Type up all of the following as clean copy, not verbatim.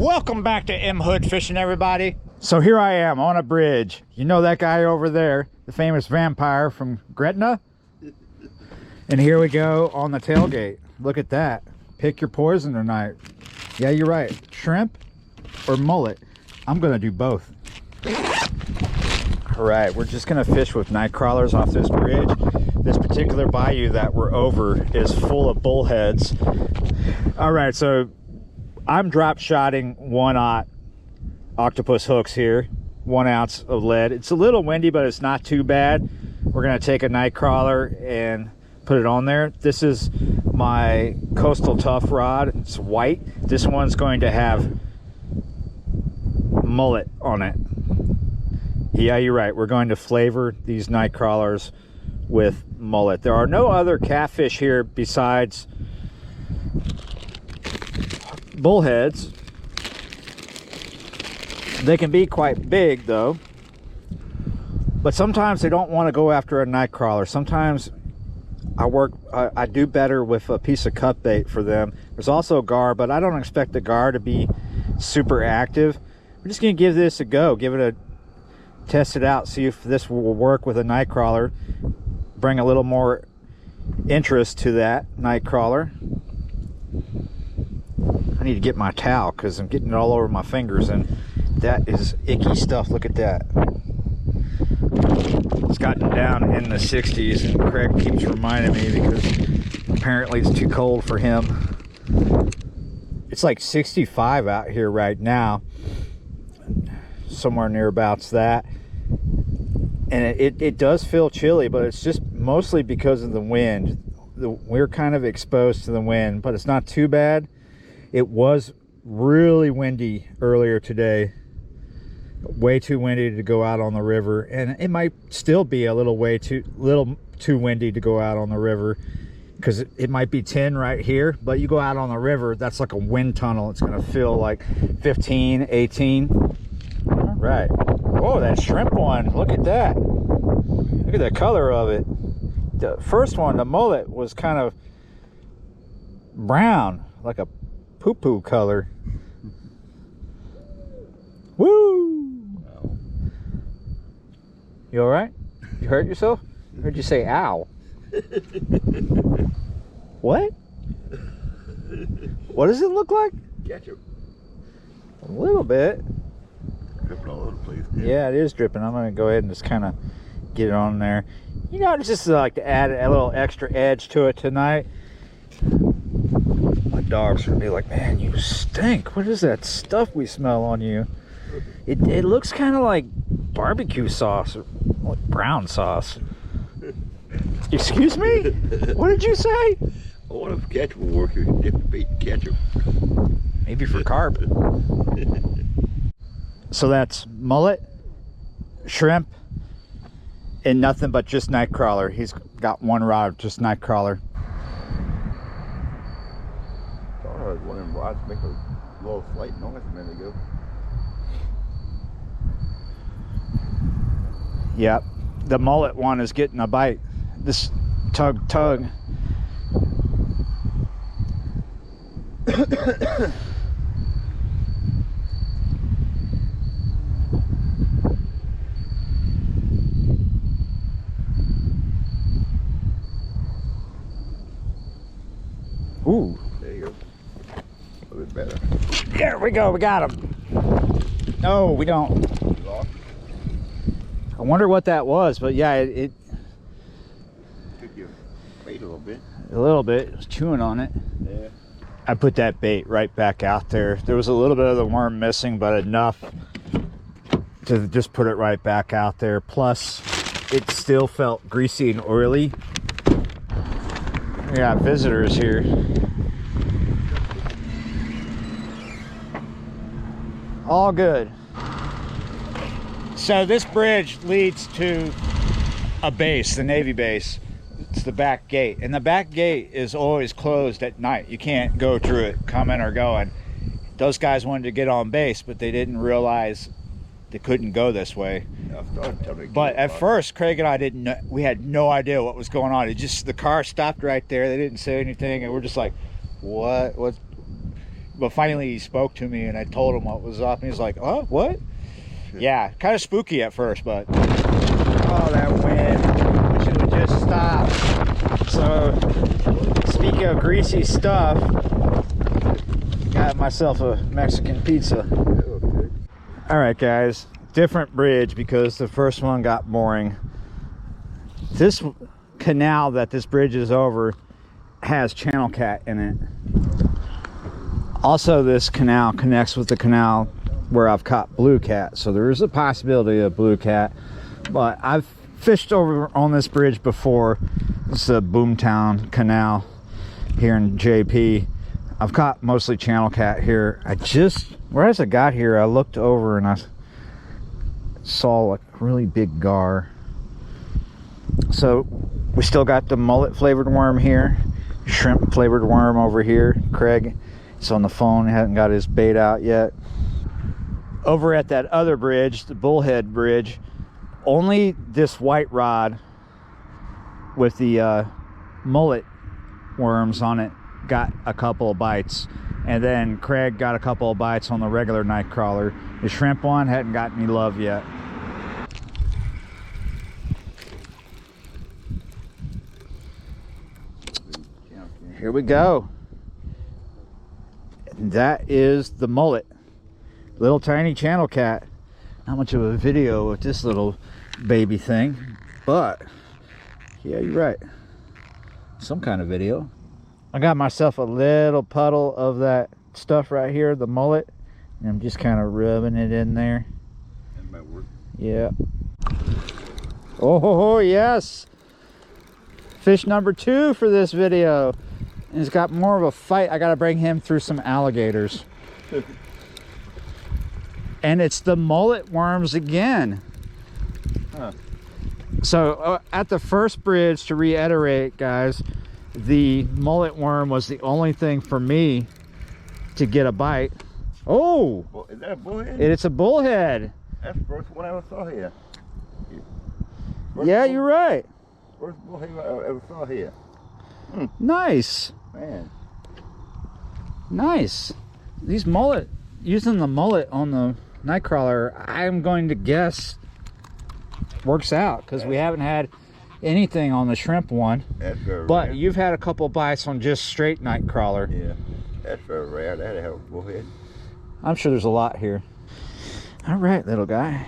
Welcome back to M Hood Fishing, everybody. So here I am on a bridge. You know that guy over there, the famous vampire from Gretna? And here we go on the tailgate. Look at that. Pick your poison tonight. Yeah, you're right. Shrimp or mullet. I'm gonna do both. All right, we're just gonna fish with night crawlers off this bridge. This particular bayou that we're over is full of bullheads. All right, so I'm drop shotting 1/0 octopus hooks here, 1 ounce of lead. It's a little windy, but it's not too bad. We're gonna take a night crawler and put it on there. This is my Coastal Tough rod. It's white. This one's going to have mullet on it. Yeah, you're right. We're going to flavor these night crawlers with mullet. There are no other catfish here besides bullheads. They can be quite big though, but sometimes they don't want to go after a night crawler. Sometimes I do better with a piece of cut bait for them. There's also gar, but I don't expect the gar to be super active. We're just gonna give this a go, test it out, see if this will work with a night crawler, bring a little more interest to that night crawler. I need to get my towel because I'm getting it all over my fingers, and that is icky stuff. Look at that. It's gotten down in the 60s, and Craig keeps reminding me because apparently it's too cold for him. It's like 65 out here right now, somewhere nearabouts that, and it does feel chilly, but it's just mostly because of the wind. We're kind of exposed to the wind, but it's not too bad. It was really windy earlier today, way too windy to go out on the river, and it might still be a little too windy to go out on the river because it might be 10 right here, but you go out on the river, that's like a wind tunnel. It's going to feel like 15, 18. All right. Oh, that shrimp one, look at that. Look at the color of it. The first one, the mullet, was kind of brown, like a poo-poo color. Woo! You all right? You hurt yourself? I heard you say ow. What? What does it look like? Ketchup. A little bit. Dripping all over the place. Yeah, it is dripping. I'm gonna go ahead and just kind of get it on there. You know, it's just like to add a little extra edge to it tonight. My dog's gonna be like, man, you stink. What is that stuff we smell on you? It looks kind of like barbecue sauce or like brown sauce. Excuse me? What did you say? I wonder if ketchup will work if you dip the bait in ketchup. Maybe for carp. So that's mullet, shrimp, and nothing but just night crawler. He's got one rod, just night crawler. One of them rods make a little flight noise a minute ago. Yep, the mullet one is getting a bite. This tug. Ooh. There you go. A little bit better. There we go, we got him. No, we don't. Lost. I wonder what that was, but yeah, it Took your bait a little bit. a little bit. It was chewing on it. Yeah. I put that bait right back out there. There was a little bit of the worm missing, but enough to just put it right back out there. Plus, it still felt greasy and oily. We got visitors here. All good. So this bridge leads to a base, the Navy base. It's the back gate, and the back gate is always closed at night. You can't go through it, coming or going. Those guys wanted to get on base, but they didn't realize they couldn't go this way. But at first, Craig and I didn't know, we had no idea what was going on. It just, the car stopped right there. They didn't say anything, and we're just like, what? But finally he spoke to me and I told him what was up. And he's like, oh, what? Yeah, kind of spooky at first, but oh, that wind should have just stopped. So speaking of greasy stuff, got myself a Mexican pizza. All right, guys, different bridge because the first one got boring. This canal that this bridge is over has channel cat in it. Also, this canal connects with the canal where I've caught blue cat, so there is a possibility of blue cat. But I've fished over on this bridge before. It's a Boomtown Canal here in JP. I've caught mostly channel cat here. Whereas I got here, I looked over and I saw a really big gar. So we still got the mullet flavored worm here, shrimp flavored worm over here. Craig is on the phone, hasn't got his bait out yet. Over at that other bridge, the Bullhead Bridge, only this white rod with the mullet worms on it got a couple of bites, and then Craig got a couple of bites on the regular Nightcrawler. The shrimp one hadn't got any love yet. Here we go. That is the mullet, little tiny channel cat. Not much of a video with this little baby thing, but yeah, you're right, some kind of video. I got myself a little puddle of that stuff right here, the mullet, and I'm just kind of rubbing it in there. That might work. Yeah. Oh yes, fish number 2 for this video. And he's got more of a fight. I gotta bring him through some alligators. And it's the mullet worms again. Huh. So at the first bridge, to reiterate, guys, the mullet worm was the only thing for me to get a bite. Oh, Well, is that a bullhead? it's a bullhead. That's the first one I ever saw here. Yeah, you're right. First bullhead I ever saw here. Nice. Man. Nice. These mullet, using the mullet on the Nightcrawler, I'm going to guess works out because we haven't had anything on the shrimp one. That's very But rare. you've had a couple bites on just straight Nightcrawler. Yeah, that's very rare. That'd have a bullhead. I'm sure there's a lot here. All right, little guy.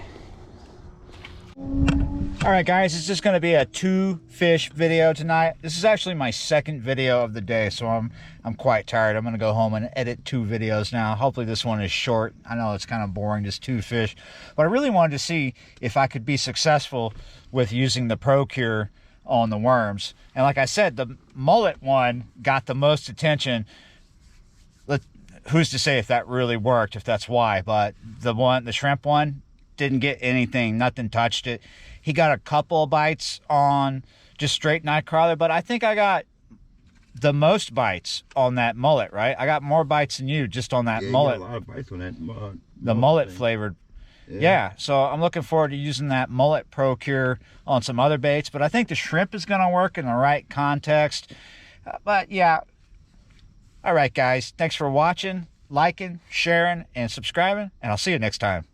All right, guys, it's just going to be a 2-fish video tonight. This is actually my second video of the day, so I'm quite tired. I'm going to go home and edit 2 videos now. Hopefully this one is short. I know it's kind of boring, just 2 fish, but I really wanted to see if I could be successful with using the ProCure on the worms. And like I said, the mullet one got the most attention. Who's to say if that really worked, if that's why, but the shrimp one didn't get anything, nothing touched it. He got a couple of bites on just straight Nightcrawler, but I think I got the most bites on that mullet, right? I got more bites than you just on that mullet. You got a lot of bites on that the mullet flavored. Yeah, so I'm looking forward to using that mullet ProCure on some other baits, but I think the shrimp is going to work in the right context. But yeah. All right, guys, thanks for watching, liking, sharing, and subscribing, and I'll see you next time.